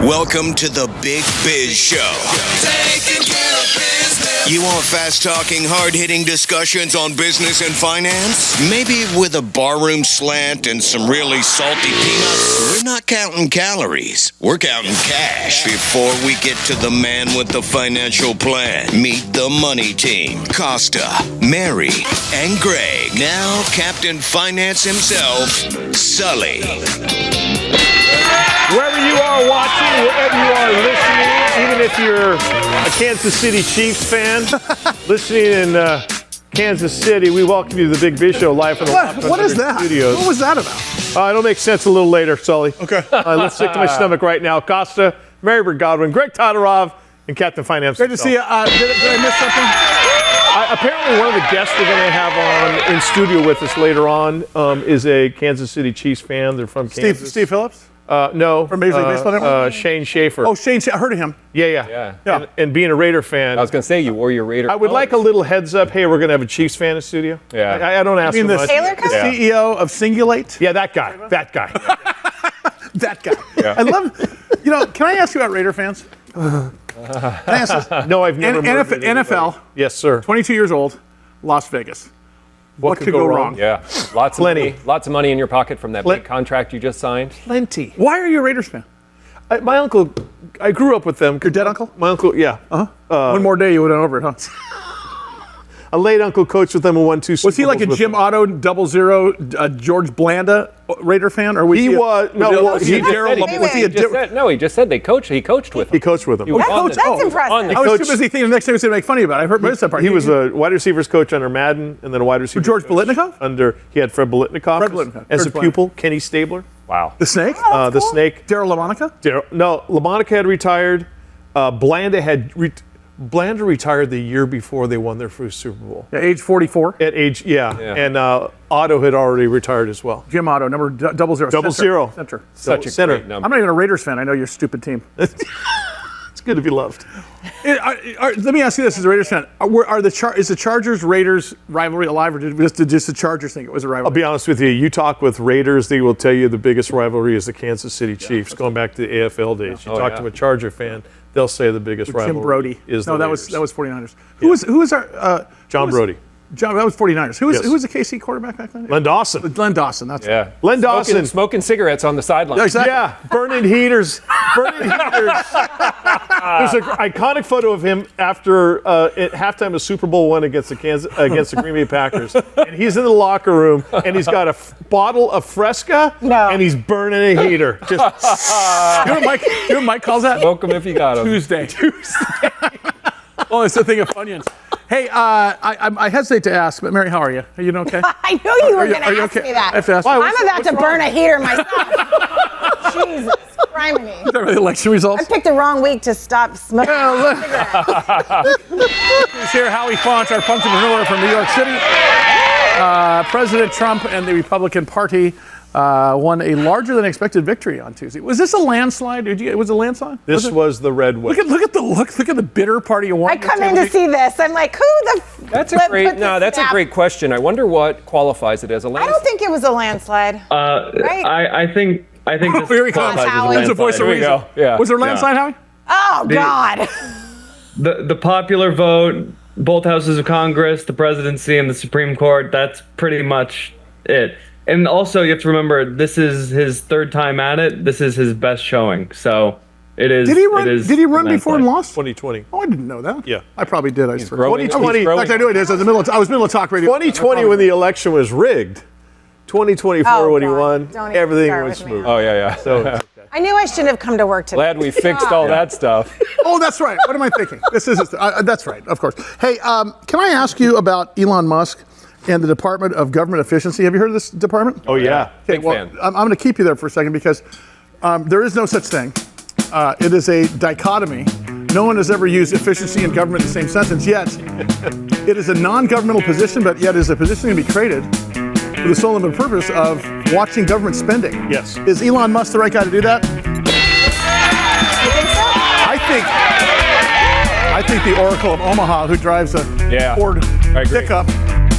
Welcome to the Big Biz Show. Taking care of business. You want fast-talking, hard-hitting discussions on business and finance? Maybe with a barroom slant and some really salty peanuts? We're not counting calories. We're counting cash. Before we get to the man with the financial plan, meet the money team. Costa, Mary, and Greg. Now Captain Finance himself, Sully. Wherever you are watching, wherever you are listening, even if you're a Kansas City Chiefs fan, listening in Kansas City, we welcome you to the Big Biz Show live from the What is that? Studios. What was that about? It'll make sense a little later, Sully. Okay. Let's stick to my stomach right now. Costa, Mary Godwin, Greg Todorov, and Captain Finance. Great to see you. Did I miss something? Apparently, one of the guests we're going to have on in studio with us later on is a Kansas City Chiefs fan. They're from Kansas. Steve Phillips? No. From Major League Baseball Network? Shane Schaffer. Oh, Shane, I heard of him. Yeah. And being a Raider fan. I was going to say, you wore your Raider I would like a little heads up. Hey, we're going to have a Chiefs fan in studio. Yeah. I don't ask You mean for much. Taylor the CEO of Cingulate? Yeah, that guy. That guy. Yeah. I love, can I ask you about Raider fans? Can I ask this? No, I've never murdered anybody. NFL, Yes, sir. 22 years old, Las Vegas. What could go wrong? Yeah, lots of money in your pocket from that big contract you just signed. Plenty. Why are you a Raiders fan? My uncle, I grew up with them. Your dead uncle? My uncle, yeah. One more day you would have over it, huh? A late uncle coached with them and won 2 Super Was he like a Bowls with Jim them. Otto 00 George Blanda Raider fan? Or was He was, no, well, he he just He coached with him. He coached with them. He was on coached- the- That's impressive. on the- I was coach- too busy thinking the next thing was going to make funny about it. I missed that part. He was a wide receivers coach under Madden, and then a wide receiver George coach Biletnikoff? He had Fred Biletnikoff Fred Biletnikoff. as a George pupil. Kenny Stabler, Wow. The Snake? the Snake. Daryl LaMonica? LaMonica had retired. Blanda retired the year before they won their first Super Bowl. Yeah, age 44. At age, and Otto had already retired as well. Jim Otto, number 00. Double Center. zero. Center. Such a Center. great number. I'm not even a Raiders fan. I know you're a stupid team. It's good to be loved. Let me ask you this as a Raiders fan. Is the Chargers-Raiders rivalry alive, or did just the Chargers think it was a rivalry? I'll be honest with you. You talk with Raiders, they will tell you the biggest rivalry is the Kansas City Chiefs, going back to the AFL days. You talk to a Charger fan, they'll say the biggest rivalry Jim Brody. is No, the that Raiders. was 49ers. Who was our John Brody. John, that was 49ers. Who was Yes. who was the KC quarterback back then? Len Dawson. Glenn Dawson. That's Yeah. Len Dawson. Smoking cigarettes on the sideline. Yeah, exactly. Yeah, burning heaters. There's an iconic photo of him after at halftime of Super Bowl I against the Green Bay Packers, and he's in the locker room and he's got a bottle of Fresca and he's burning a heater. Just You know what Mike calls that? Smoke them if you got them. Tuesday. Oh, it's the thing of Funyuns. Hey, I hesitate to ask, but Mary, how are you? Are you okay? I knew you were going to are you ask okay? me that. I have to ask. I'm about to burn a heater myself. Jesus, criminy. Is that really election results? I picked the wrong week to stop smoking cigarettes. He's here, Howie Font, our entrepreneur from New York City. President Trump and the Republican Party won a larger than expected victory on Tuesday. Was this a landslide? It was a landslide? This was the red wave. Look at the bitter party you won. I come in to see this. I'm like, who the? That's a flip great. put No, this that's a snap? great question. I wonder what qualifies it as a I landslide. don't think it was a landslide. Right? I think this Here he comes. qualifies as a Howie. There's a landslide. voice of Here we reason. go. Yeah. Was there a landslide, Howie? Oh God. The popular vote, both houses of Congress, the presidency, and the Supreme Court. That's pretty much it. And also, you have to remember, this is his third time at it. This is his best showing. So it is. Did he run? It is Did he run before and lost? 2020. Oh, I didn't know that. Yeah. I probably did. I just forgot. growing. 2020. He's In fact, I knew it is. I was middle of talk radio. 2020 when the election was rigged. 2024 Oh, when he God. won, Don't even everything start was with me. smooth. Oh yeah. So I knew I shouldn't have come to work today. Glad we fixed all that stuff. Oh, that's right. What am I thinking? This is. That's right. Of course. Hey, can I ask you about Elon Musk and the Department of Government Efficiency? Have you heard of this department? oh yeah. Big Well, fan. I'm going to keep you there for a second because there is no such thing. It is a dichotomy. No one has ever used efficiency and government in the same sentence, yet it is a non-governmental position, but yet is a position to be created for the sole and purpose of watching government spending. Yes. Is Elon Musk the right guy to do that? You think so? I think the Oracle of Omaha, who drives a Ford I agree. pickup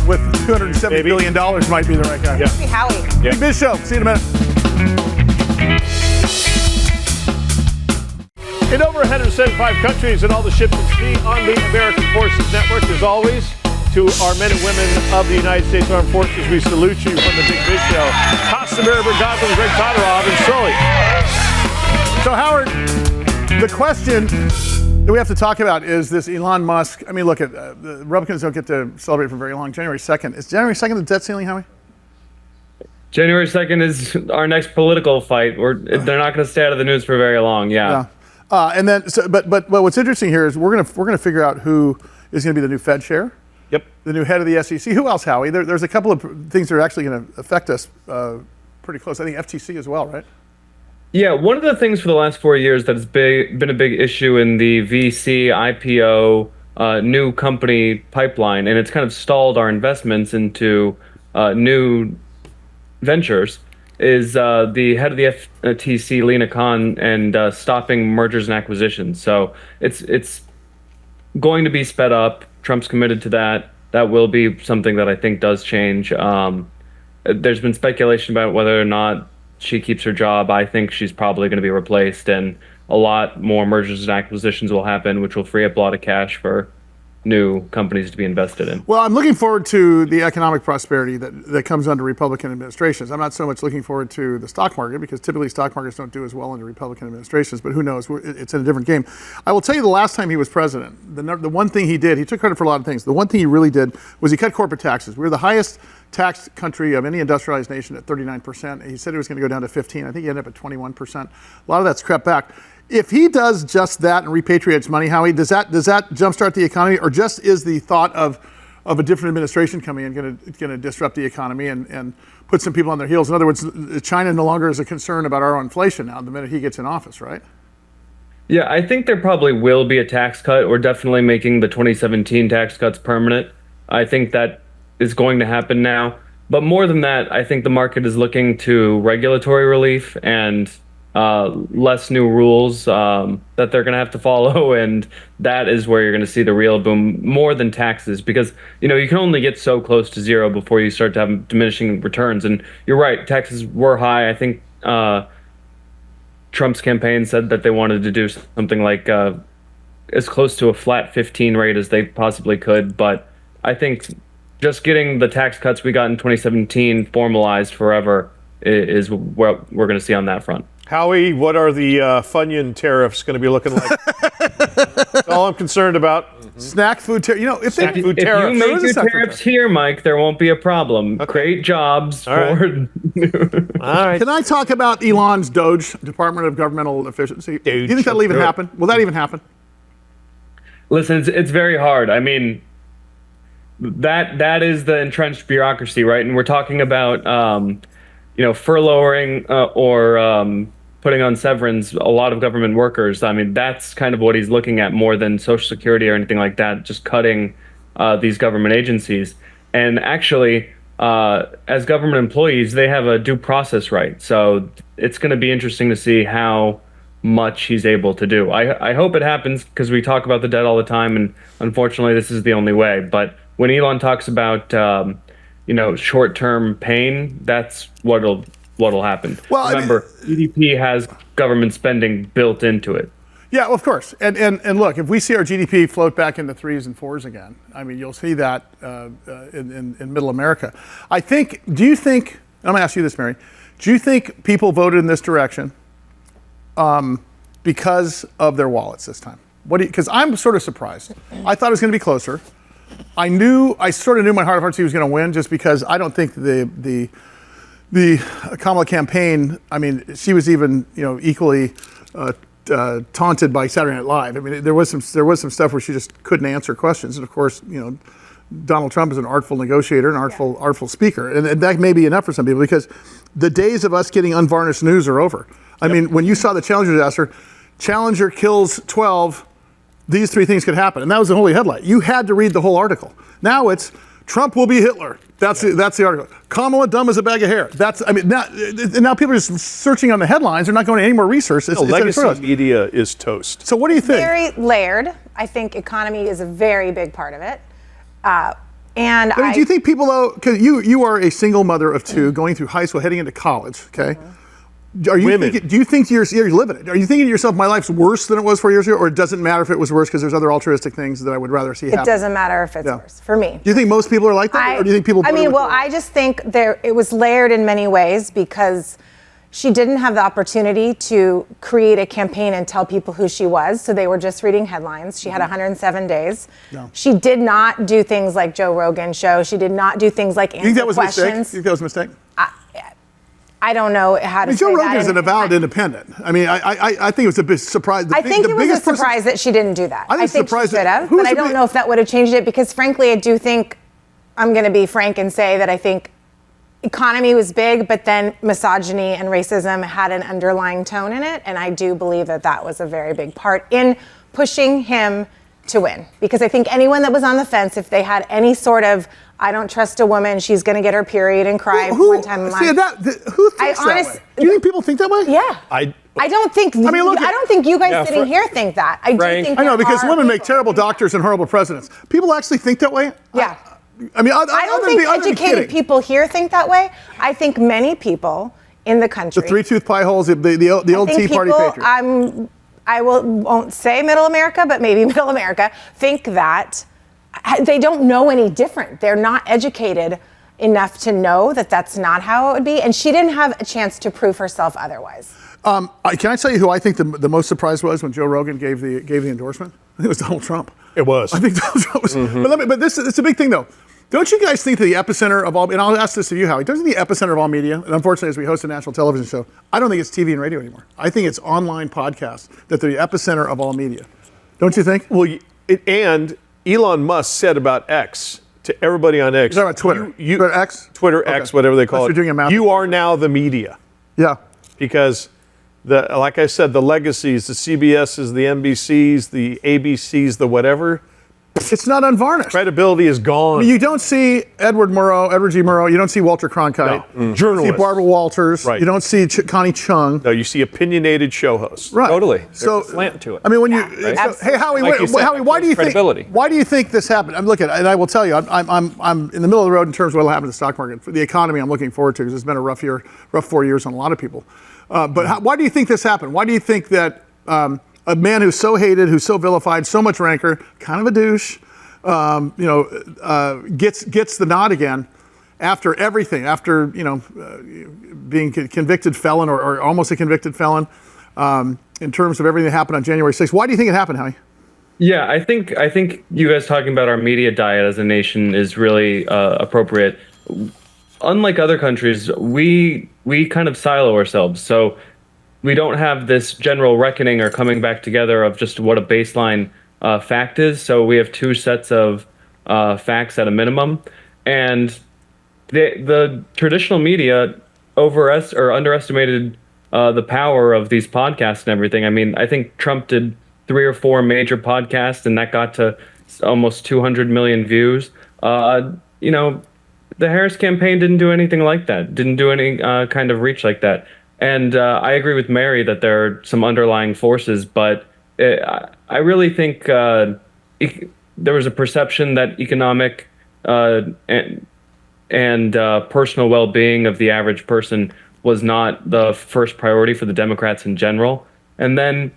with $270 billion, might be the right guy. Yeah. Be Howie. Big Biz Show. See you in a minute. In over 175 countries and all the ships at sea on the American Forces Network, as always, to our men and women of the United States Armed Forces, we salute you from the Big Biz Show. Costamere Godwin, Greg Todorov, and Sully. So, Howard, the question that we have to talk about is this Elon Musk. I mean, look, the Republicans don't get to celebrate for very long. January 2nd. Is January 2nd the debt ceiling, Howie? January 2nd is our next political fight. They're not going to stay out of the news for very long. Yeah. And then, but what's interesting here is we're gonna figure out who is going to be the new Fed chair. Yep. The new head of the SEC. Who else, Howie? There's a couple of things that are actually going to affect us pretty close. I think FTC as well, right? Yeah, one of the things for the last 4 years that has been a big issue in the VC, IPO, new company pipeline, and it's kind of stalled our investments into new ventures, is the head of the FTC, Lena Khan, and stopping mergers and acquisitions. So it's going to be sped up. Trump's committed to that. That will be something that I think does change. There's been speculation about whether or not she keeps her job. I think she's probably going to be replaced, and a lot more mergers and acquisitions will happen, which will free up a lot of cash for new companies to be invested in. Well, I'm looking forward to the economic prosperity that comes under Republican administrations. I'm not so much looking forward to the stock market, because typically stock markets don't do as well under Republican administrations, but who knows, it's in a different game. I will tell you, the last time he was president, the one thing he did, he took credit for a lot of things. The one thing he really did was he cut corporate taxes. We were the highest taxed country of any industrialized nation at 39%. He said it was going to go down to 15. I think he ended up at 21%. A lot of that's crept back. If he does just that and repatriates money, Howie, does that jumpstart the economy, or just is the thought of a different administration coming in going to disrupt the economy and put some people on their heels? In other words, China no longer is a concern about our inflation now the minute he gets in office, right? Yeah, I think there probably will be a tax cut. We're definitely making the 2017 tax cuts permanent. I think that is going to happen now. But more than that, I think the market is looking to regulatory relief and less new rules that they're going to have to follow, and that is where you're going to see the real boom, more than taxes, because you can only get so close to zero before you start to have diminishing returns. And you're right, taxes were high. I think Trump's campaign said that they wanted to do something like as close to a flat 15 rate as they possibly could, but I think just getting the tax cuts we got in 2017 formalized forever is what we're going to see on that front. Howie, what are the Funyun tariffs going to be looking like? That's all I'm concerned about. Snack food tariffs. If you make your tariffs here, Mike, there won't be a problem. Okay. Create jobs for... All right. Can I talk about Elon's DOGE, Department of Governmental Efficiency? Do you think that'll even happen? Will that even happen? Listen, it's very hard. I mean, that is the entrenched bureaucracy, right? And we're talking about furloughing or putting on severance a lot of government workers. I mean, that's kind of what he's looking at more than Social Security or anything like that, just cutting these government agencies. And actually, as government employees, they have a due process right. So it's going to be interesting to see how much he's able to do. I hope it happens, because we talk about the debt all the time, and unfortunately, this is the only way. But when Elon talks about short-term pain, that's what'll happen. Well, remember, GDP has government spending built into it. Yeah, well, of course. And look, if we see our GDP float back into 3s and 4s again, I mean, you'll see that in Middle America. Do you think, I'm going to ask you this, Mary, do you think people voted in this direction because of their wallets this time? Because I'm sort of surprised. I thought it was going to be closer. I sort of knew in my heart of hearts he was going to win, just because I don't think the Kamala campaign, I mean, she was even equally taunted by Saturday Night Live. I mean, there was some stuff where she just couldn't answer questions, and of course, Donald Trump is an artful negotiator, an artful speaker, and that may be enough for some people, because the days of us getting unvarnished news are over. I mean, when you saw the Challenger disaster, Challenger kills 12. These 3 things could happen, and that was the holy headline. You had to read the whole article. Now it's Trump will be Hitler. That's the article. Kamala dumb as a bag of hair. Now people are just searching on the headlines. They're not going to any more research. Legacy media is toast. So what do you think? Very layered. I think economy is a very big part of it. Do you think people, though, because you are a single mother of 2 going through high school, heading into college, okay? Mm-hmm. Are you women. do you think you're living it? Are you thinking to yourself, my life's worse than it was 4 years ago, or it doesn't matter if it was worse because there's other altruistic things that I would rather see happen? It doesn't matter if it's worse for me. Do you think most people are like that, or do you think people? I just think it was layered in many ways because she didn't have the opportunity to create a campaign and tell people who she was, so they were just reading headlines. She had 107 days. No. She did not do things like Joe Rogan show. She did not do things like answer You think that was questions. a mistake? You think that was a mistake? I don't know how to say Joe that. Rogan is an avowed independent. I mean, I think it was a big surprise. I think it was a surprise that she didn't do that. I think she should have, but I don't know if that would have changed it because, frankly, I do think, I'm going to be frank and say that I think economy was big, but then misogyny and racism had an underlying tone in it, and I do believe that that was a very big part in pushing him to win. Because I think anyone that was on the fence, if they had any sort of, I don't trust a woman, she's going to get her period and cry one time in life. Who thinks that way? Do you think people think that way? Yeah. I don't think. I don't think you guys sitting here think that. I do think. I know, because women make terrible doctors and horrible presidents. People actually think that way. Yeah. I mean, I don't think educated people here think that way. I think many people in the country. The three-tooth pie holes, the old Tea Party patriots. I won't say middle America, but maybe middle America, think that they don't know any different. They're not educated enough to know that that's not how it would be. And she didn't have a chance to prove herself otherwise. Can I tell you who I think the most surprise was when Joe Rogan gave the endorsement? I think it was Donald Trump. It was. I think Donald Trump was. But it's a big thing, though. Don't you guys think that the epicenter of all, and I'll ask this of you, Howie, doesn't the epicenter of all media, and unfortunately as we host a national television show, I don't think it's TV and radio anymore. I think it's online podcasts that they're the epicenter of all media. Don't you think? Well, and Elon Musk said about X to everybody on X. You're talking about Twitter? Twitter X? Twitter X, whatever they call it. You're doing a math. You are now the media. Yeah. Because, like I said, the legacies, the CBSs, the NBCs, the ABCs, the whatever. It's not unvarnished. Credibility is gone. I mean, you don't see Edward G. Murrow. You don't see Walter Cronkite. No. You Journalists. see Barbara Walters. Right. You don't see Connie Chung. No, you see opinionated show hosts. Right. Totally. So There's a slant to it. I mean, when you hey Howie, Like you said, Howie, why do you credibility. think? Why do you think this happened? I'm looking, and I will tell you, I'm in the middle of the road in terms of what will happen to the stock market. For the economy, I'm looking forward to because it's been a rough 4 years on a lot of people. But why do you think this happened? Why do you think that a man who's so hated, who's so vilified, so much rancor, kind of a douche, gets the nod again after everything, after being a convicted felon or almost a convicted felon, in terms of everything that happened on January 6th. Why do you think it happened, Howie? Yeah, I think you guys talking about our media diet as a nation is really appropriate. Unlike other countries, we kind of silo ourselves, so we don't have this general reckoning or coming back together of just what a baseline fact is. So we have two sets of facts at a minimum, and the traditional media underestimated the power of these podcasts and everything. I mean, I think Trump did 3 or 4 major podcasts, and that got to almost 200 million views. The Harris campaign didn't do anything like that. Didn't do any kind of reach like that. And I agree with Mary that there are some underlying forces, but I really think there was a perception that economic and personal well-being of the average person was not the first priority for the Democrats in general. And then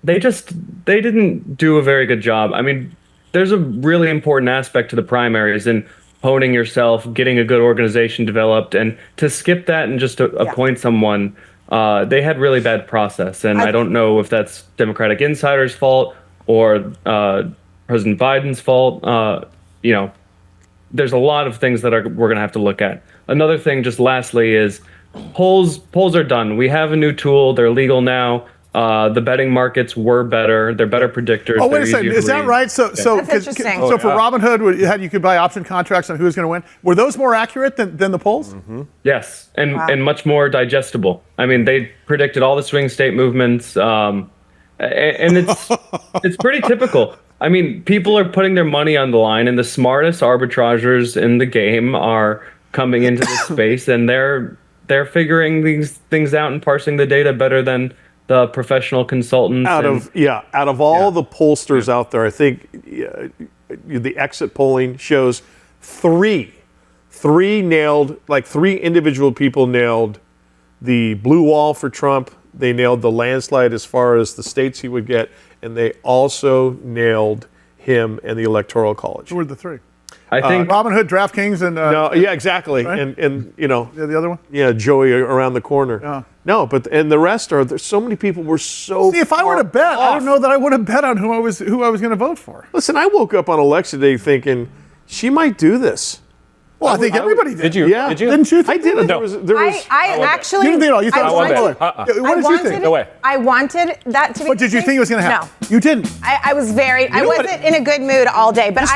they didn't do a very good job. I mean, there's a really important aspect to the primaries in honing yourself, getting a good organization developed, and to skip that and just to appoint someone, they had really bad process. And I don't know if that's Democratic insiders' fault or President Biden's fault. There's a lot of things that we're going to have to look at. Another thing, just lastly, is polls are done. We have a new tool. They're legal now. The betting markets were better. They're better predictors. Oh, wait a second. Is that right? So That's interesting. So for Robinhood, you could buy option contracts on who's going to win. Were those more accurate than the polls? Mm-hmm. Yes, and much more digestible. I mean, they predicted all the swing state movements, and it's pretty typical. I mean, people are putting their money on the line, and the smartest arbitrageurs in the game are coming into this space, and they're figuring these things out and parsing the data better than the professional consultants. Out of all the pollsters out there, I think the exit polling shows three individual people nailed the blue wall for Trump. They nailed the landslide as far as the states he would get, and they also nailed him and the Electoral College. Who were the three? I think Robin Hood, DraftKings, and exactly, Right? and you know, the other one. yeah, Joey around the corner. Yeah. No, but and the rest are. There's so many people were so. See, if I were to far bet, I off. don't know that I would have bet on who I was going to vote for. Listen, I woke up on election day thinking she might do this. Well, I think everybody did. Did you? Yeah. Did you? Didn't you? I did. No. There was. I actually. You didn't think at all. You thought I it was wanted- bipolar. What did you think? No way. I wanted that to be. What did you think it was going to happen? No. You didn't. I was very. I know what? wasn't in a good mood all day, but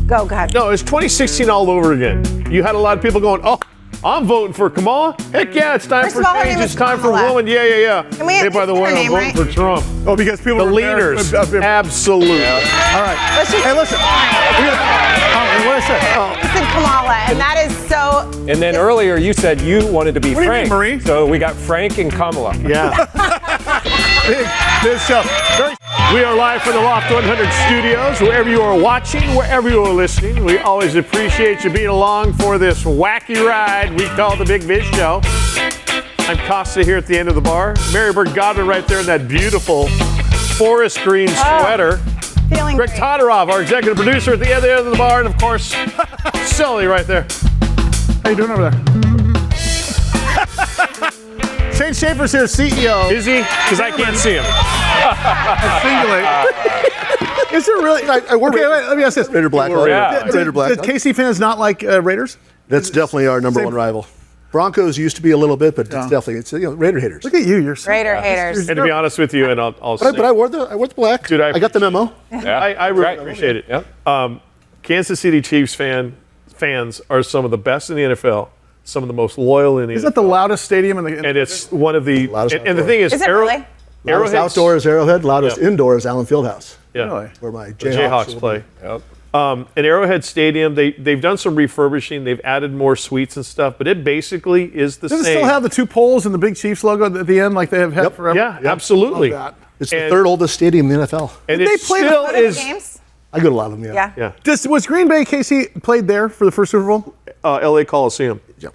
Go ahead. No, it's 2016 all over again. You had a lot of people going, "Oh, I'm voting for Kamala. Heck yeah, it's time First for of all, her change. name It's is time for Kamala. women. Yeah. Can we Hey, by the get way, her I'm name voting right? for Trump. Oh, because people The were leaders, absolutely. All right. Let's just- Hey, listen. What I said? I said Kamala, and that is so. And then earlier you said you wanted to be What do you Frank. mean, Marie? So we got Frank and Kamala. Yeah. Big show. We are live from the Loft 100 studios. Wherever you are watching, wherever you are listening, we always appreciate you being along for this wacky ride we call the Big Biz Show. I'm Costa here at the end of the bar. Mary Bird Godwin right there in that beautiful forest green sweater. Feeling Greg great. Todorov, our executive producer at the end of the bar. And of course, Sully right there. How you doing over there? Shane Schaffer's here, CEO. Is he? Because I can't see him. Cingulate. Is there really? Okay, wait, let me ask this. Raider Black. Yeah. Raider Black. Did KC fans not like Raiders? That's definitely our number one rival. Broncos used to be a little bit, but it's Raider haters. Look at you. You're so Raider haters. And to be honest with you, and I'll But I wore the black. Dude, I got the memo. Yeah. I really Right. appreciate it. Yep. Kansas City Chiefs fans are some of the best in the NFL, some of the most loyal in the Is NFL. that the loudest stadium in the? And it's one of the Loudest and the outdoor. thing is, Is it really? Loudest outdoors Arrowhead, loudest Yeah. indoors Allen Fieldhouse, yeah, Really? where my the Jayhawks play. Yep. In Arrowhead Stadium, they've done some refurbishing. They've added more suites and stuff, but it basically is the Does same. it still have the two poles and the big Chiefs logo at the end like they have had forever? Yeah, absolutely. Love that. It's the And- third oldest stadium in the NFL. And Did it they play the still What are the is. games? I go to a lot of them. Yeah. Yeah, Was Green Bay KC played there for the first Super Bowl? LA Coliseum. Yep.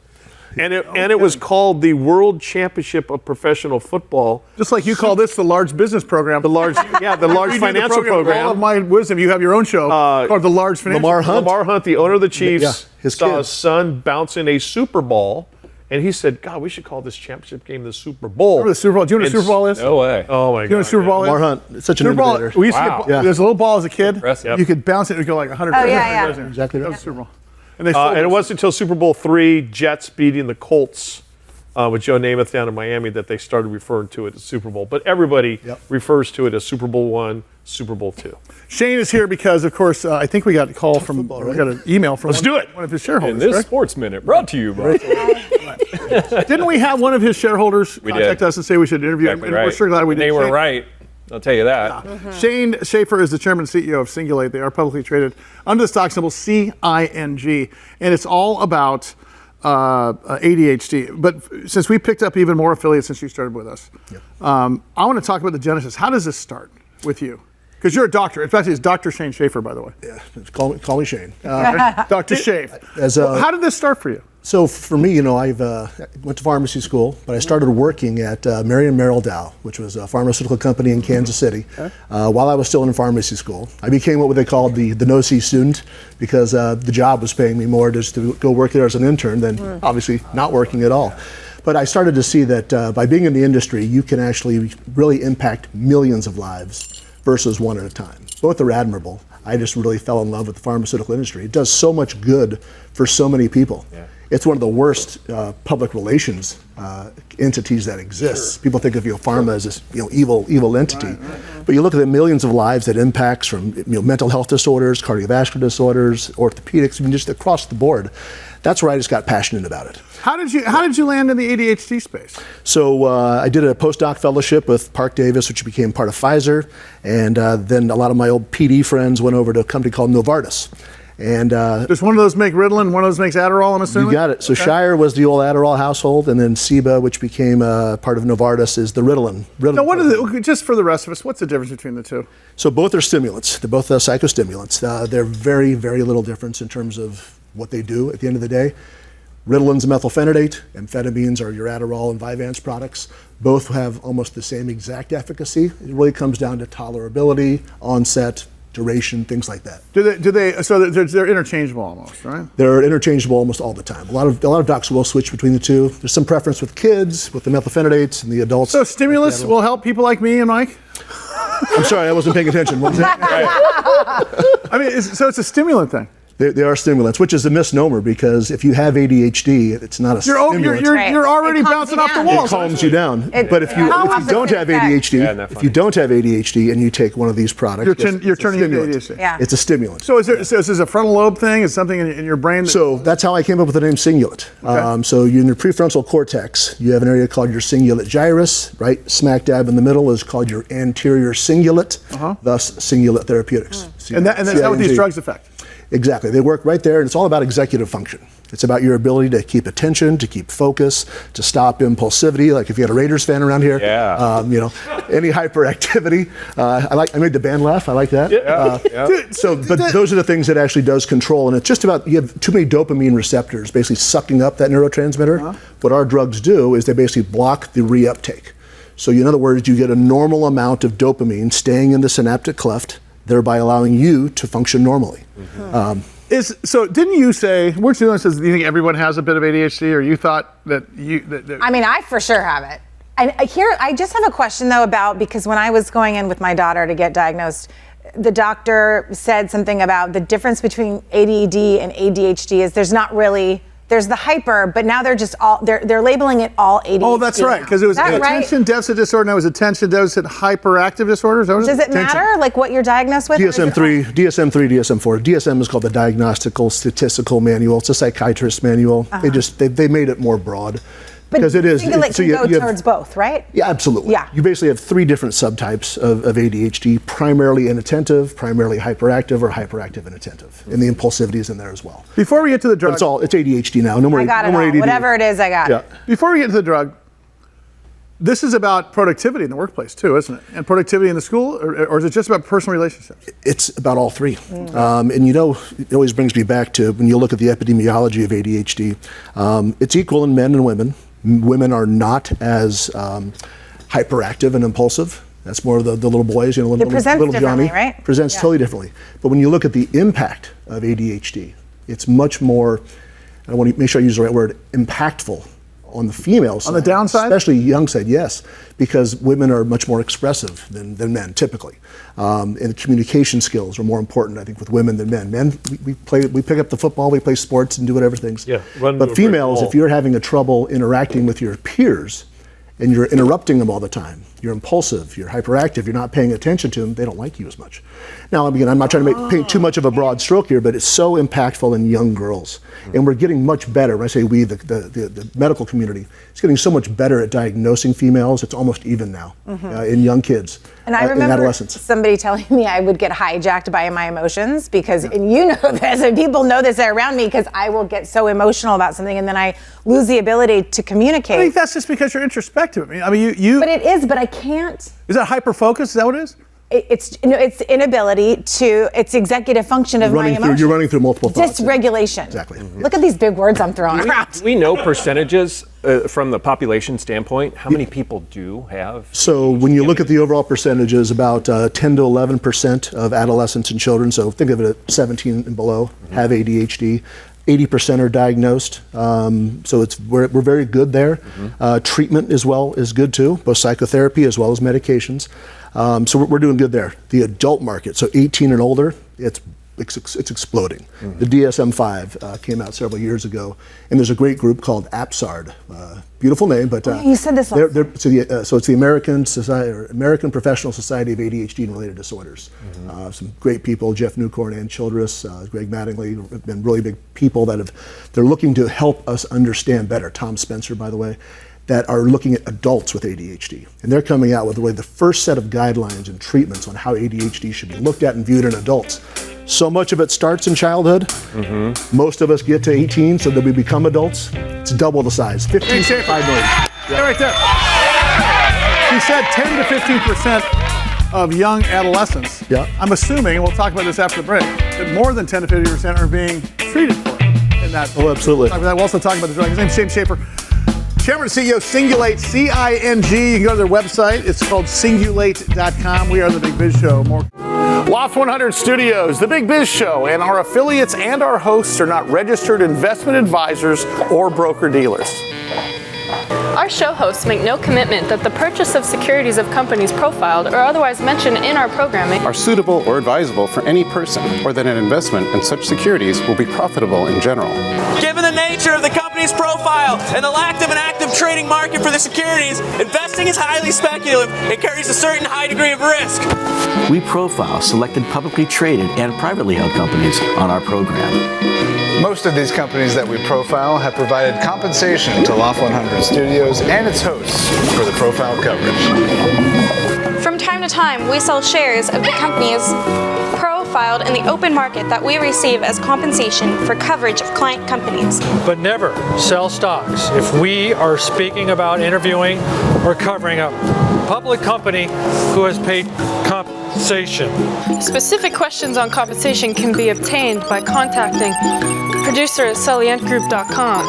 And it was called the World Championship of Professional Football. Just like you call this the large business program. The large You do the financial For all of program. my wisdom, you have your own show called the large financial. Lamar Hunt, the owner of the Chiefs, Yeah, his saw kid. his son bounce in a Super Bowl, and he said, "God, we should call this championship game the Super Bowl." Remember the Super Bowl? Do you know what a And Super Bowl is? No way. Oh my Do you know what God! a Super Bowl is? Lamar Hunt, it's such an Super Bowl. innovator. We used to Wow. get, Yeah. there's a little ball as a kid. Impressive. You could bounce it and it would go like 100. Oh, yeah. Exactly That right. was the Super Bowl. And they And sold it it. wasn't until Super Bowl III, Jets beating the Colts with Joe Namath down in Miami, that they started referring to it as Super Bowl. But everybody refers to it as Super Bowl I, Super Bowl II. Shane is here because, of course, I think we got a call from, football, we right? got an email from Let's do it. one of his In shareholders. this correct? Sports Minute, brought to you by. Didn't we have one of his shareholders We contact did. us and say we should interview him? Exactly And right. we're sure glad we did. They were Shane- right. I'll tell you that. Shane Schaffer is the chairman and CEO of Cingulate. They are publicly traded under the stock symbol CING, and it's all about ADHD. But since we picked up even more affiliates since you started with us, I want to talk about the genesis. How does this start with you? Because you're a doctor. In fact, it's Dr. Shane Schaffer, by the way. Yeah, call me Shane. Dr. Schaff. How did this start for you? So for me, I've went to pharmacy school, but I started working at Marion Merrill Dow, which was a pharmaceutical company in Kansas City, while I was still in pharmacy school. I became what they called the no-see student because the job was paying me more just to go work there as an intern than obviously not working at all. But I started to see that by being in the industry, you can actually really impact millions of lives versus one at a time. Both are admirable. I just really fell in love with the pharmaceutical industry. It does so much good for so many people. It's one of the worst public relations entities that exists. People think of pharma as this evil entity, but you look at the millions of lives that impacts from mental health disorders, cardiovascular disorders, orthopedics, just across the board. That's where I just got passionate about it. How did you land in the ADHD space? So I did a postdoc fellowship with Park Davis, which became part of Pfizer, and then a lot of my old PD friends went over to a company called Novartis. And Does one of those make Ritalin? One of those makes Adderall, I'm assuming? you got it. So Shire was the old Adderall household, and then Ciba, which became part of Novartis, is the Ritalin. Now, what are just for the rest of us, what's the difference between the two? So both are stimulants. They're both psychostimulants. They're very, very little difference in terms of what they do at the end of the day. Ritalin's a methylphenidate, amphetamines are your Adderall and Vyvanse products. Both have almost the same exact efficacy. It really comes down to tolerability, onset, duration, things like that. So they're interchangeable almost, right? They're interchangeable almost all the time. A lot of docs will switch between the two. There's some preference with kids, with the methylphenidates and the adults. So stimulus will help people like me and Mike? I'm sorry, I wasn't paying attention. What was that? I mean, so it's a stimulant thing. They are stimulants, which is a misnomer because if you have ADHD, it's not a stimulant. You're already bouncing off the walls. It calms you down. But if you don't have ADHD, and you take one of these products, you're turning into ADHD. Yeah. It's a stimulant. So is this a frontal lobe thing? Is something in your brain? So that's how I came up with the name Cingulate. Okay. So you in your prefrontal cortex, you have an area called your cingulate gyrus, right? Smack dab in the middle is called your anterior cingulate, thus Cingulate Therapeutics. And that's how these drugs affect. Exactly. They work right there, and it's all about executive function. It's about your ability to keep attention, to keep focus, to stop impulsivity. Like if you had a Raiders fan around here, any hyperactivity. I made the band laugh. I like that. But those are the things that actually does control, and it's just about you have too many dopamine receptors, basically sucking up that neurotransmitter. What our drugs do is they basically block the reuptake. So in other words, you get a normal amount of dopamine staying in the synaptic cleft, thereby allowing you to function normally. So didn't you say, weren't you the one that says, do you think everyone has a bit of ADHD, or you thought that I mean, I for sure have it. And I just have a question though because when I was going in with my daughter to get diagnosed, the doctor said something about the difference between ADD and ADHD is there's the hyper, but now they're labeling it all ADHD. Oh, that's right, because it was attention deficit disorder, now it was attention deficit hyperactive disorder. Does it matter, like what you're diagnosed with? DSM-3, DSM-4. DSM is called the Diagnostical Statistical Manual. It's a psychiatrist's manual. They made it more broad. Because it is. Cingulate can go towards both, right? Yeah, absolutely. Yeah. You basically have three different subtypes of ADHD, primarily inattentive, primarily hyperactive, or hyperactive inattentive. And the impulsivity is in there as well. Before we get to the drug. It's ADHD now. No more ADD. Whatever it is, I got it. Before we get to the drug, this is about productivity in the workplace too, isn't it? And productivity in the school, or is it just about personal relationships? It's about all three. And it always brings me back to when you look at the epidemiology of ADHD, it's equal in men and women. Women are not as hyperactive and impulsive. That's more of the little boys, little Johnny. Right? Presents totally differently. But when you look at the impact of ADHD, it's much more, I want to make sure I use the right word, impactful on the female side. On the downside? Especially young side, yes. Because women are much more expressive than men, typically. And the communication skills are more important, I think, with women than men. Men, we pick up the football, we play sports and do whatever things. Yeah, but females, if you're having a trouble interacting with your peers and you're interrupting them all the time, you're impulsive, you're hyperactive, you're not paying attention to them, they don't like you as much. Now, again, I'm not trying to paint too much of a broad stroke here, but it's so impactful in young girls. And we're getting much better. When I say we, the medical community, it's getting so much better at diagnosing females. It's almost even now in young kids. And I remember in adolescence. Somebody telling me I would get hijacked by my emotions because, and you know this, and people know this around me, because I will get so emotional about something and then I lose the ability to communicate. I think that's just because you're introspective. I mean, you. But it is, but I can't. Is that hyperfocus? Is that what it is? It's inability to, it's executive function of my emotions. You're running through multiple thoughts. Dysregulation. Exactly. Look at these big words I'm throwing around. We know percentages from the population standpoint. How many people do have? So when you look at the overall percentages, about 10 to 11% of adolescents and children, so think of it at 17 and below, have ADHD. 80% are diagnosed, so we're very good there. Treatment as well is good too, both psychotherapy as well as medications. So we're doing good there. The adult market, so 18 and older, it's exploding. The DSM-5 came out several years ago, and there's a great group called APSARD. Beautiful name, but you said this last so it's the American Professional Society of ADHD and Related Disorders. Some great people, Jeff Newcorn, Ann Childress, Greg Mattingly, have been really big people they're looking to help us understand better. Tom Spencer, by the way, that are looking at adults with ADHD. And they're coming out with really the first set of guidelines and treatments on how ADHD should be looked at and viewed in adults. So much of it starts in childhood. Most of us get to 18, so that we become adults. It's double the size, 5 million. Yeah, right there. He said 10 to 15% of young adolescents. Yeah. I'm assuming, and we'll talk about this after the break, that more than 10 to 50% are being treated for it. And that. Oh, absolutely. We'll also talk about the drug. His name's James Schaffer. Chairman and CEO of Cingulate, C-I-N-G. You can go to their website. It's called cingulate.com. We are The Big Biz Show. More. Loft 100 Studios, The Big Biz Show, and our affiliates and our hosts are not registered investment advisors or broker-dealers. Our show hosts make no commitment that the purchase of securities of companies profiled or otherwise mentioned in our programming are suitable or advisable for any person, or that an investment in such securities will be profitable in general. Given the nature of the company's profile and the lack of an active trading market for the securities, investing is highly speculative and carries a certain high degree of risk. We profile selected publicly traded and privately held companies on our program. Most of these companies that we profile have provided compensation to Loft 100 Studios and its hosts for the profile coverage. From time to time, we sell shares of the companies profiled in the open market that we receive as compensation for coverage of client companies. But never sell stocks if we are speaking about interviewing or covering a public company who has paid compensation. Specific questions on compensation can be obtained by contacting producer at sullyentgroup.com.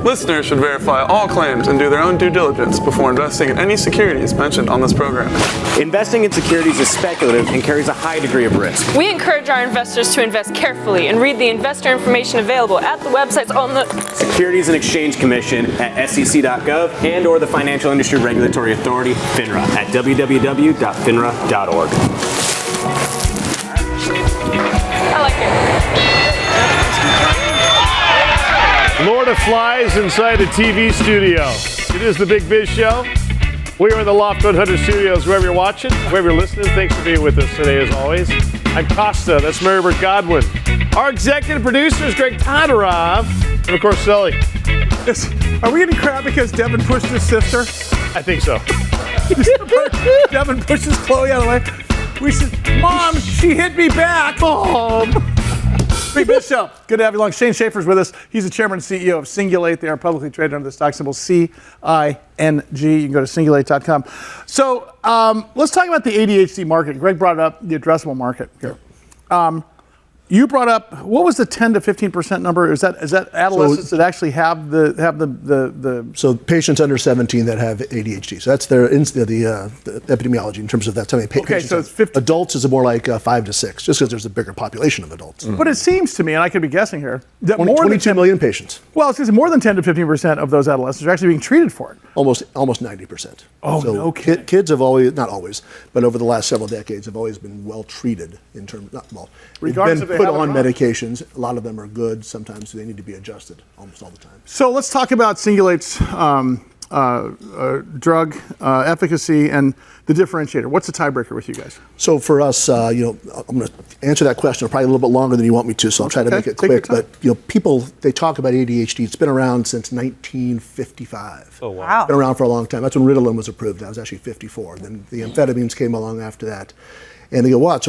Listeners should verify all claims and do their own due diligence before investing in any securities mentioned on this program. Investing in securities is speculative and carries a high degree of risk. We encourage our investors to invest carefully and read the investor information available at the websites on the Securities and Exchange Commission at sec.gov and or the Financial Industry Regulatory Authority, FINRA, at www.finra.org. I like it. Lord of Flies inside a TV studio. It is the Big Biz Show. We are in the Loft 100 Studios, wherever you're watching, wherever you're listening. Thanks for being with us today, as always. I'm Costa. That's Marybert Godwin. Our executive producer is Greg Todorov. And, of course, Sully. Are we getting crap because Devin pushed his sister? I think so. Devin pushes Chloe out of the way. We said, Mom, she hit me back. Mom. Big Biz Show. Good to have you along. Shane Schaffer's with us. He's the chairman and CEO of Cingulate. They are publicly traded under the stock symbol C-I-N-G. You can go to cingulate.com. So let's talk about the ADHD market. Greg brought up the addressable market here. You brought up, what was the 10 to 15% number? Is that adolescents that actually have the So patients under 17 that have ADHD. So that's the epidemiology in terms of that's how many patients. Okay, so it's 50. Adults is more like 5 to 6, just because there's a bigger population of adults. But it seems to me, and I could be guessing here, that 22 million patients. Well, it's more than 10 to 15% of those adolescents are actually being treated for it. Almost 90%. Oh, so no kidding. Kids have always, not always, but over the last several decades have always been well treated in terms, not well, regardless of put on medications. A lot of them are good. Sometimes they need to be adjusted almost all the time. So let's talk about Cingulate's drug efficacy and the differentiator. What's the tiebreaker with you guys? So for us, I'm going to answer that question probably a little bit longer than you want me to, so I'll try to make it quick. But people, they talk about ADHD. It's been around since 1955. Oh wow! It's been around for a long time. That's when Ritalin was approved. That was actually 54. Then the amphetamines came along after that, and they go, "Wow, it's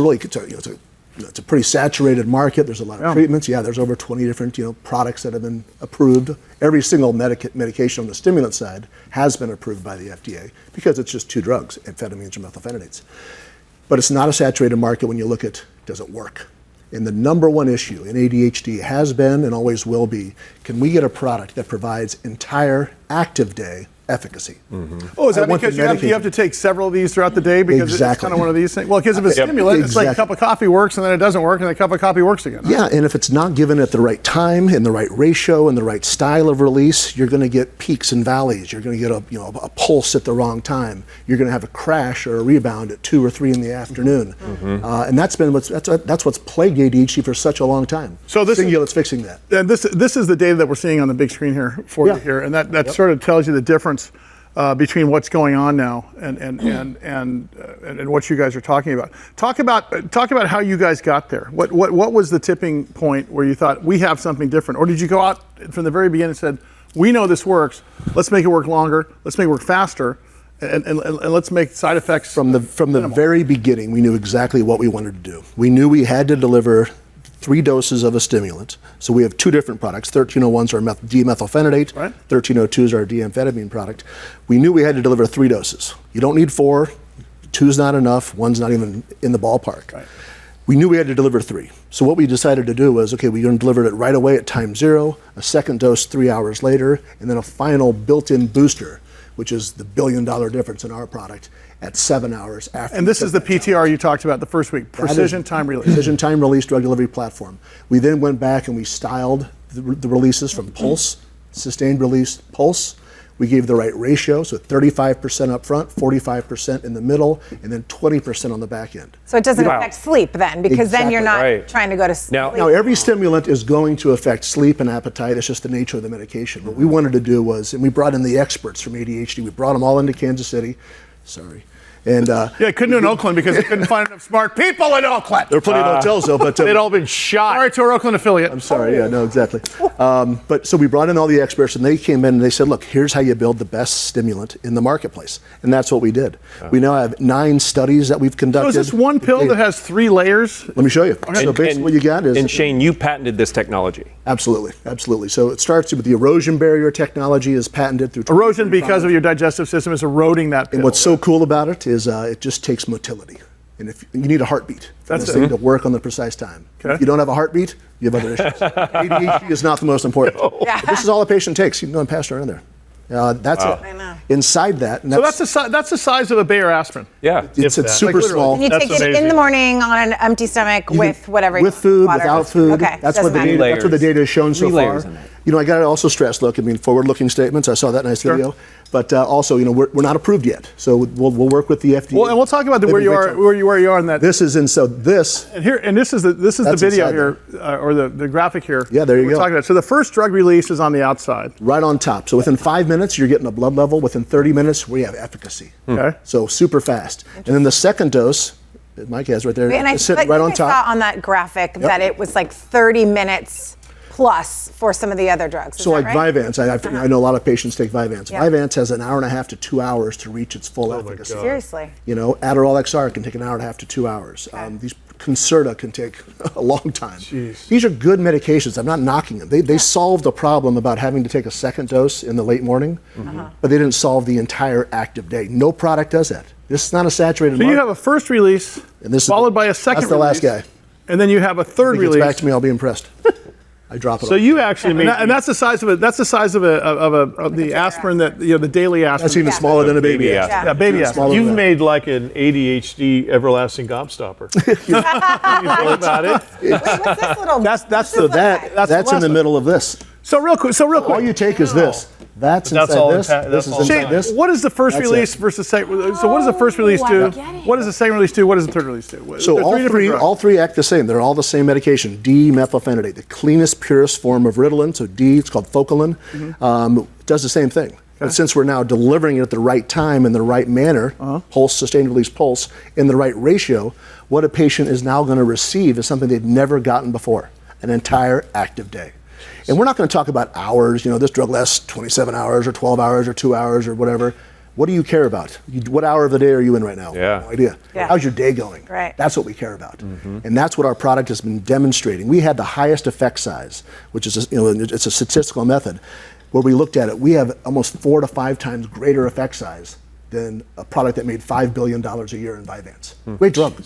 a pretty saturated market. There's a lot of treatments. Yeah, there's over 20 different products that have been approved. Every single medication on the stimulant side has been approved by the FDA because it's just two drugs, amphetamines or methylphenidates. But it's not a saturated market when you look at does it work? And the number one issue in ADHD has been and always will be, can we get a product that provides entire active day efficacy? Mm-hmm. Oh, is that because you have to take several of these throughout the day because it's kind of one of these things? Well, because if it's stimulant, it's like a cup of coffee works and then it doesn't work and then a cup of coffee works again. Yeah, and if it's not given at the right time, in the right ratio, in the right style of release, you're going to get peaks and valleys. You're going to get a pulse at the wrong time. You're going to have a crash or a rebound at 2 or 3 in the afternoon. Mm-hmm. And that's what's plagued ADHD for such a long time. So Cingulate's fixing that. And this is the data that we're seeing on the big screen here for you here, and that sort of tells you the difference between what's going on now and what you guys are talking about. Talk about how you guys got there. What was the tipping point where you thought we have something different, or did you go out from the very beginning and said, we know this works, let's make it work longer, let's make it work faster, and let's make side effects from the very beginning? We knew exactly what we wanted to do. We knew we had to deliver 3 doses of a stimulant. So we have 2 different products. 1301s are D-methylphenidate. Right. 1302s are a D-amphetamine product. We knew we had to deliver 3 doses. You don't need 4. 2's not enough. 1's not even in the ballpark. Right. We knew we had to deliver 3. So what we decided to do was, okay, we're going to deliver it right away at time 0, a second dose 3 hours later, and then a final built-in booster, which is the $1 billion difference in our product, at 7 hours after. And this is the PTR you talked about the first week, Precision Time Release. Precision Time Release Drug Delivery Platform. We then went back and we styled the releases from pulse, sustained release, pulse. We gave the right ratio, so 35% up front, 45% in the middle, and then 20% on the back end. So it doesn't affect sleep then, because then you're not trying to go to sleep. Now, every stimulant is going to affect sleep and appetite. It's just the nature of the medication. What we wanted to do was, and we brought in the experts from ADHD. We brought them all into Kansas City. Sorry. And couldn't do it in Oakland because they couldn't find enough smart people in Oakland. There are plenty of hotels though, but they'd all been shot. Sorry to our Oakland affiliate. I'm sorry. Yeah, no, exactly. But so we brought in all the experts, and they came in and they said, "Look, here's how you build the best stimulant in the marketplace," and that's what we did. We now have 9 studies that we've conducted. So is this one pill that has 3 layers? Let me show you. Okay. So basically, what you got is. And Shane, you patented this technology. Absolutely, absolutely. So it starts with the erosion barrier technology is patented through. Erosion because of your digestive system is eroding that pill. And what's so cool about it is it just takes motility. And if you need a heartbeat for this thing to work on the precise time. Okay. If you don't have a heartbeat, you have other issues. ADHD is not the most important. No. Yeah. This is all a patient takes. You can go and pass her in there. That's it. I know. Inside that. And So that's the size of a Bayer aspirin. Yeah. It's super small. And you take it in the morning on an empty stomach with whatever. With food, water. without food. Okay. That's what the data has shown so far. I got to also stress, look, I mean, forward-looking statements. I saw that nice video. But also, we're not approved yet. So we'll work with the FDA. Well, and we'll talk about where you are in that. This is this is the video here, or the graphic here. Yeah, there you go. Talking about. So the first drug release is on the outside. Right on top. So within 5 minutes, you're getting a blood level. Within 30 minutes, we have efficacy. Okay. So super fast. And then the second dose, Mike has right there, is sitting right on top. I saw on that graphic that it was like 30 minutes plus for some of the other drugs. So like Vyvanse, I know a lot of patients take Vyvanse. Yeah. Vyvanse has an hour and a half to 2 hours to reach its full efficacy. Seriously. Adderall XR can take an hour and a half to 2 hours. These Concerta can take a long time. Jeez. These are good medications. I'm not knocking them. They solved a problem about having to take a second dose in the late morning, but they didn't solve the entire active day. No product does that. This is not a saturated market. So you have a first release, followed by a second release. That's the last guy. And then you have a third release. If he gets back to me, I'll be impressed. I drop it. So you actually made, and that's the size of it. That's the size of the aspirin that the daily aspirin. That's even smaller than a baby aspirin. Yeah, baby aspirin. You've made like an ADHD everlasting gobstopper. You know about it? What's this little? That's in the middle of this. So real quick. All you take is this. That's inside this. This is inside this. What is the first release versus second? So what does the first release do? What does the second release do? What does the third release do? So all three act the same. They're all the same medication. D-methylphenidate, the cleanest, purest form of Ritalin. So D, it's called Focalin. Does the same thing. But since we're now delivering it at the right time in the right manner, pulse, sustained release pulse, in the right ratio, what a patient is now going to receive is something they've never gotten before, an entire active day. And we're not going to talk about hours. This drug lasts 27 hours or 12 hours or 2 hours or whatever. What do you care about? What hour of the day are you in right now? Yeah. No idea. Yeah. How's your day going? Right. That's what we care about. And that's what our product has been demonstrating. We had the highest effect size, which is it's a statistical method, where we looked at it. We have almost 4 to 5 times greater effect size than a product that made $5 billion a year in Vyvanse. Great drug.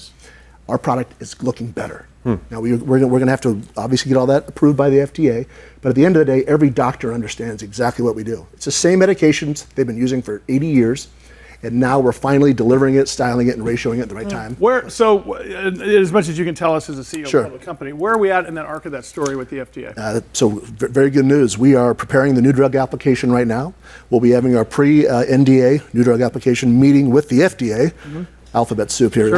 Our product is looking better. Now we're going to have to obviously get all that approved by the FDA, but at the end of the day, every doctor understands exactly what we do. It's the same medications they've been using for 80 years, and now we're finally delivering it, styling it, and ratioing it at the right time. So as much as you can tell us as a CEO of a company, where are we at in that arc of that story with the FDA? So very good news. We are preparing the new drug application right now. We'll be having our pre-NDA new drug application meeting with the FDA. Alphabet soup here.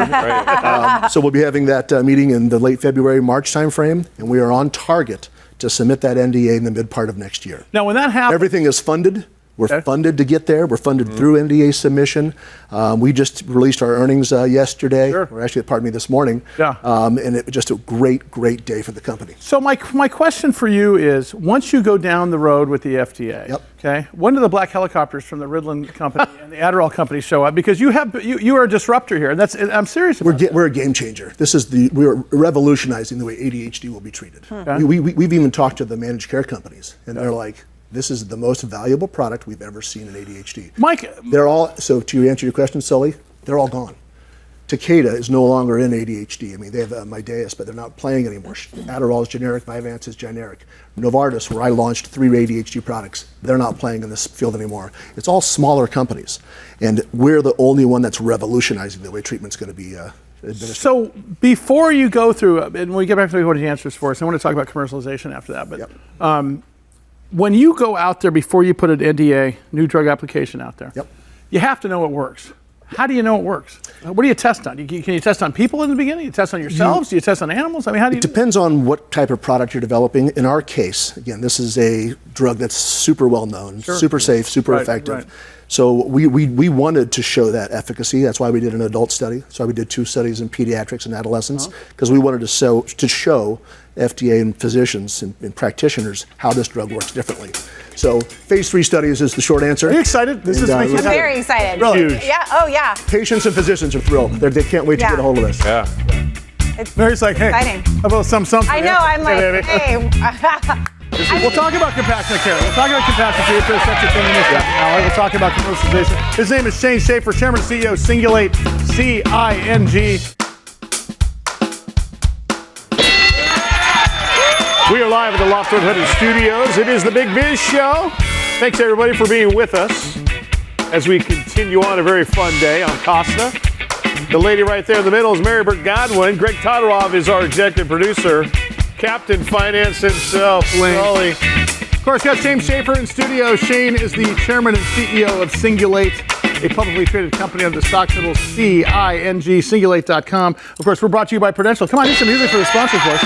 So we'll be having that meeting in the late February, March timeframe, and we are on target to submit that NDA in the mid part of next year. Now, when that happens, everything is funded. We're funded to get there. We're funded through NDA submission. We just released our earnings yesterday, or actually, this morning. And it was just a great, great day for the company. So my question for you is, once you go down the road with the FDA, okay, when do the black helicopters from the Ritalin company and the Adderall company show up? Because you are a disruptor here, and I'm serious about that. We're a game changer. We're revolutionizing the way ADHD will be treated. We've even talked to the managed care companies, and they're like, this is the most valuable product we've ever seen in ADHD. Mike, they're all, so to answer your question, Sully, they're all gone. Takeda is no longer in ADHD. I mean, they have Mideas, but they're not playing anymore. Adderall is generic, Vyvanse is generic. Novartis, where I launched 3 ADHD products, they're not playing in this field anymore. It's all smaller companies, and we're the only one that's revolutionizing the way treatment's going to be administered. So before you go through, and when we get back to what the answers for us, I want to talk about commercialization after that. But when you go out there before you put an NDA, new drug application out there, you have to know it works. How do you know it works? What do you test on? Can you test on people in the beginning? You test on yourselves? Do you test on animals? I mean, how do you? It depends on what type of product you're developing. In our case, again, this is a drug that's super well known, super safe, super effective. Right. So we wanted to show that efficacy. That's why we did an adult study. That's why we did 2 studies in pediatrics and adolescents, because we wanted to show FDA and physicians and practitioners how this drug works differently. So phase 3 studies is the short answer. Are you excited? This is I'm very excited. Really? Huge. Yeah. Oh yeah. Patients and physicians are thrilled. They can't wait to get a hold of this. Yeah. It's Mary's like, hey, exciting. how about something? I know. I'm like, hey. We'll talk about compassionate care. We'll talk about compassionate care if there's such a thing in this now. We'll talk about commercialization. His name is Shane Schaffer, Chairman and CEO of Cingulate, C-I-N-G. We are live at the Loft 100 Studios. It is the Big Biz Show. Thanks, everybody, for being with us as we continue on a very fun day on Costa. The lady right there in the middle is Mary Burt Godwin. Greg Todorov is our executive producer. Captain Finance himself, Sully. Of course, got Shane Schaffer in studio. Shane is the chairman and CEO of Cingulate, a publicly traded company under the stock symbol CING, Cingulate.com. Of course, we're brought to you by Prudential. Come on, need some music for the sponsors, boys.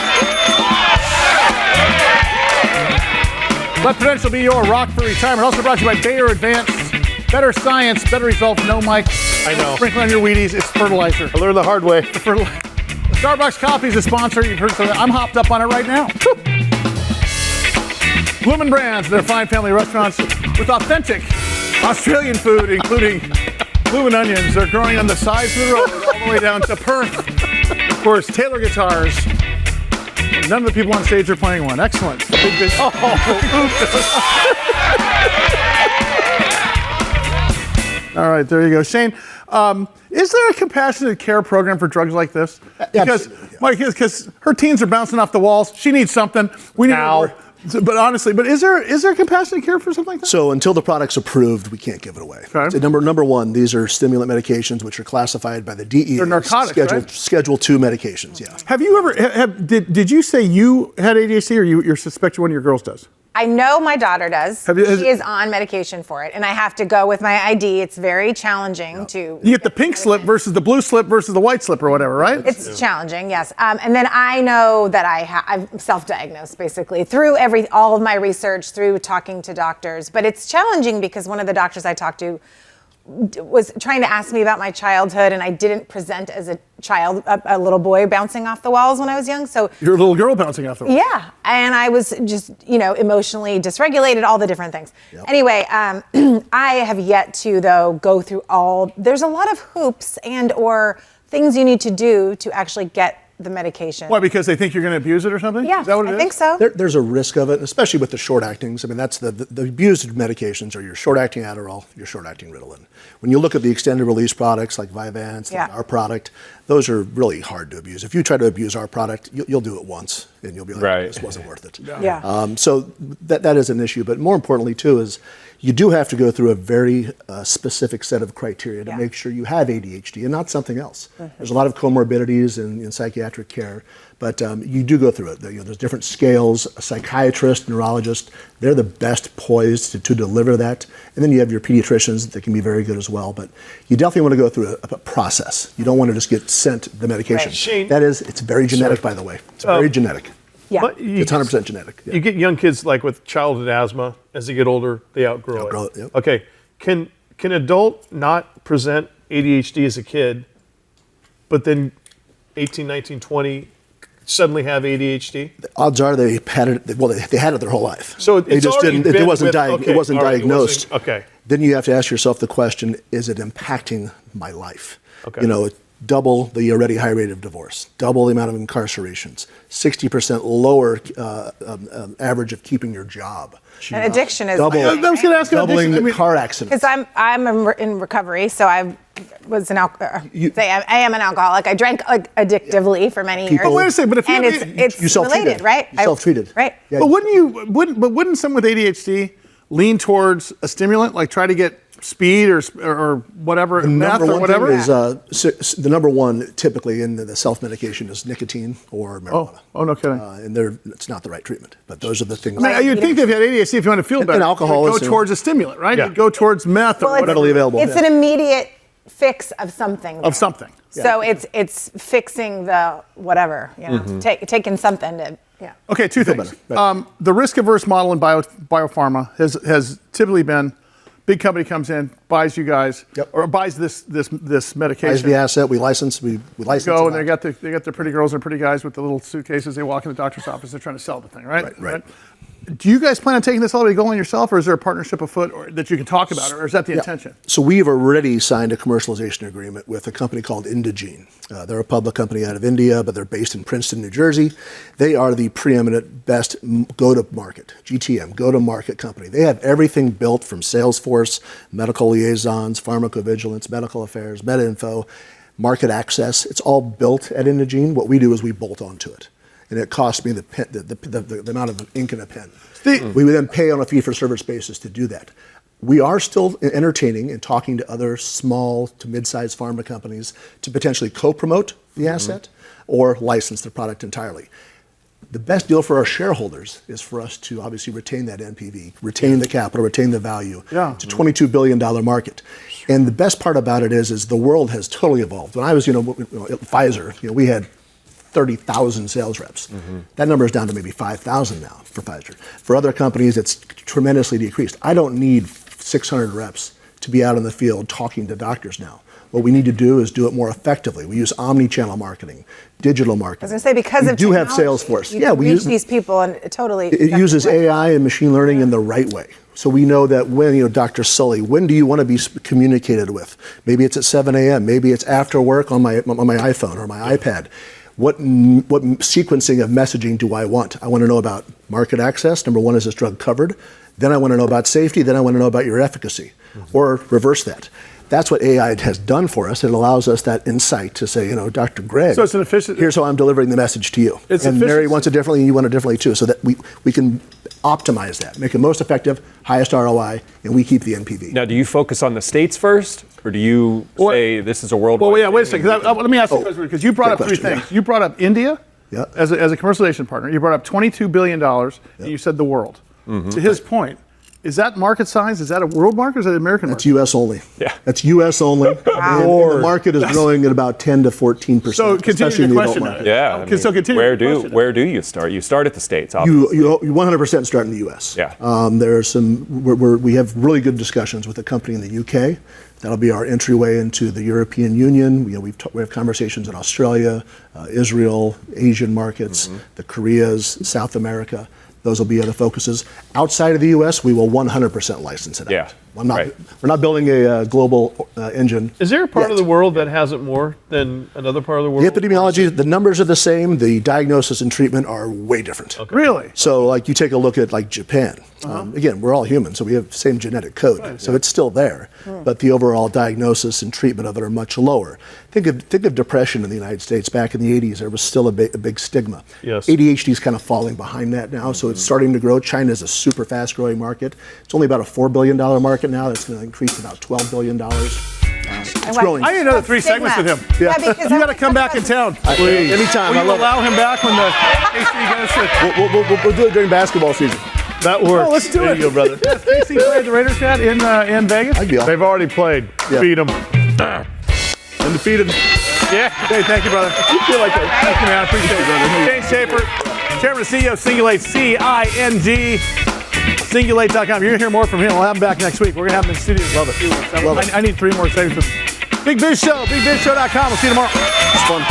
Let Prudential be your rock for retirement. Also brought to you by Bayer Advanced. Better science, better results. No, Mike. I know. Sprinkle on your Wheaties. It's fertilizer. I learned the hard way. Starbucks Coffee is a sponsor. You've heard from them. I'm hopped up on it right now. Bloomin' Brands, their fine family restaurants with authentic Australian food, including bloomin' onions. They're growing on the sides of the road all the way down to Perth. Of course, Taylor guitars. None of the people on stage are playing one. Excellent. Big biz. All right, there you go. Shane, is there a compassionate care program for drugs like this? Because, Mike, because her teens are bouncing off the walls. She needs something. We need more. But honestly, is there compassionate care for something like that? So until the product's approved, we can't give it away. Okay. So number one, these are stimulant medications which are classified by the DEA. They're narcotics, right? Schedule 2 medications, yeah. Have you ever, did you say you had ADHD or you're suspecting one of your girls does? I know my daughter does. She is on medication for it, and I have to go with my ID. It's very challenging to. You get the pink slip versus the blue slip versus the white slip or whatever, right? It's challenging, yes. And then I know that I'm self-diagnosed basically through all of my research, through talking to doctors. But it's challenging because one of the doctors I talked to was trying to ask me about my childhood, and I didn't present as a child, a little boy bouncing off the walls when I was young. So you're a little girl bouncing off the walls. Yeah, and I was just, emotionally dysregulated, all the different things. Yep. Anyway, I have yet to, though, go through there's a lot of hoops and or things you need to do to actually get the medication. Why, because they think you're going to abuse it or something? Yeah, is that what it is? I think so. There's a risk of it, especially with the short-actings. I mean, that's the abused medications are your short-acting Adderall, your short-acting Ritalin. When you look at the extended-release products like Vyvanse, like our product, those are really hard to abuse. If you try to abuse our product, you'll do it once, and you'll be like, this wasn't worth it. Yeah. So that is an issue. But more importantly, too, is you do have to go through a very specific set of criteria to make sure you have ADHD and not something else. Mm-hmm. There's a lot of comorbidities in psychiatric care, but you do go through it. There's different scales. A psychiatrist, neurologist, they're the best poised to deliver that. And then you have your pediatricians that can be very good as well. But you definitely want to go through a process. You don't want to just get sent the medication. Right. Shane, it's very genetic, by the way. It's very genetic. Yeah. It's 100% genetic. Yeah. You get young kids like with childhood asthma. As they get older, they outgrow it. Yep. Okay. Can adult not present ADHD as a kid, but then 18, 19, 20 suddenly have ADHD? The odds are they had it. Well, they had it their whole life. So they just didn't. It wasn't diagnosed. Okay. Then you have to ask yourself the question: is it impacting my life? Okay. double the already high rate of divorce, double the amount of incarcerations, 60% lower average of keeping your job. And addiction is Double, my thing, I was going to ask you doubling addiction. the car accidents. Because I'm in recovery, so I was I am an alcoholic. I drank addictively for many years. But wait a second, but if and it's you self-treated, related, right? You self-treated, right? Yeah. But wouldn't someone with ADHD lean towards a stimulant, like try to get speed or whatever, meth or whatever? The number one typically in the self-medication is nicotine or marijuana. Oh, no kidding. And it's not the right treatment, but those are the things. I mean, you'd think that if you had ADHD, if you want to feel better, and alcohol you'd go towards a stimulant, right? Yeah. You'd go towards meth or whatever. readily available. It's an immediate fix of something. Of something. So it's fixing the whatever, taking something to, Okay, two things. The risk-averse model in biopharma has typically been, big company comes in, buys you guys, or buys this medication. Buys the asset, we license Go and they got their pretty girls and pretty guys with the little suitcases. They walk in the doctor's office. They're trying to sell the thing, right? Right. Do you guys plan on taking this all the way going yourself, or is there a partnership afoot that you can talk about, or is that the intention? So we've already signed a commercialization agreement with a company called Indogene. They're a public company out of India, but they're based in Princeton, New Jersey. They are the preeminent best go-to-market, GTM, go-to-market company. They have everything built from Salesforce, medical liaisons, pharmacovigilance, medical affairs, MedInfo, market access. It's all built at Indogene. What we do is we bolt onto it. And it cost me the amount of ink in a pen. We would then pay on a fee-for-service basis to do that. We are still entertaining and talking to other small to mid-sized pharma companies to potentially co-promote the asset or license the product entirely. The best deal for our shareholders is for us to obviously retain that NPV, retain the capital, retain the value. It's a $22 billion market. And the best part about it is the world has totally evolved. When I was, at Pfizer, we had 30,000 sales reps. That number is down to maybe 5,000 now for Pfizer. For other companies, it's tremendously decreased. I don't need 600 reps to be out in the field talking to doctors now. What we need to do is do it more effectively. We use omni-channel marketing, digital marketing. I was going to say, because we of do have technology, Salesforce. You can reach these people and totally. It uses AI and machine learning in the right way. So we know that when, Dr. Sully, when do you want to be communicated with? Maybe it's at 7 a.m. Maybe it's after work on my iPhone or my iPad. What sequencing of messaging do I want? I want to know about market access. Number one, is this drug covered? Then I want to know about safety. Then I want to know about your efficacy, or reverse that. That's what AI has done for us. It allows us that insight to say, Dr. Greg, so it's an efficient. Here's how I'm delivering the message to you. And Mary wants it differently, and you want it differently too, so that we can optimize that, make it most effective, highest ROI, and we keep the NPV. Now, do you focus on the States first, or do you say this is a worldwide? Well, yeah, wait a second. Let me ask you a question, because you brought up three things. You brought up India as a commercialization partner. You brought up $22 billion, and you said the world. To his point, is that market size? Is that a world market or is that an American market? That's U.S. only. Yeah. That's U.S. only. And the market is growing at about 10 to 14%. So continue the question. Yeah. So continue. Where do you start? You start at the States, obviously. You 100% start in the U.S. Yeah. There are we have really good discussions with a company in the U.K. That'll be our entryway into the European Union. We have conversations in Australia, Israel, Asian markets, the Koreas, South America. Those will be other focuses. Outside of the U.S., we will 100% license it out. We're not building a global engine. Is there a part of the world that has it more than another part of the world? The epidemiology, the numbers are the same. The diagnosis and treatment are way different. Okay. Really? So, you take a look at Japan. Again, we're all human, so we have the same genetic code. So it's still there, but the overall diagnosis and treatment of it are much lower. Think of depression in the United States. Back in the 80s, there was still a big stigma. Yes. ADHD is kind of falling behind that now, so it's starting to grow. China is a super fast-growing market. It's only about a $4 billion market now. It's going to increase to about $12 billion. It's growing. I need another 3 segments with him. Yeah, because you got to come back in town. Please. Anytime. Will you allow him back when the KC goes to... We'll do it during basketball season. That works. Oh, let's do it. There you go, brother. Has KC played the Raiders yet in Vegas? They've already played. Yeah. Beat them. Undefeated. Yeah. Hey, thank you, brother. You feel like that. Thank you, man. I appreciate it, brother. James Schaffer, Chairman and CEO of Cingulate, C-I-N-G. Cingulate.com. You're going to hear more from him. We'll have him back next week. We're going to have him in the studio. Love it. I need 3 more segments. Big Biz Show, bigbizshow.com. We'll see you tomorrow. It's fun.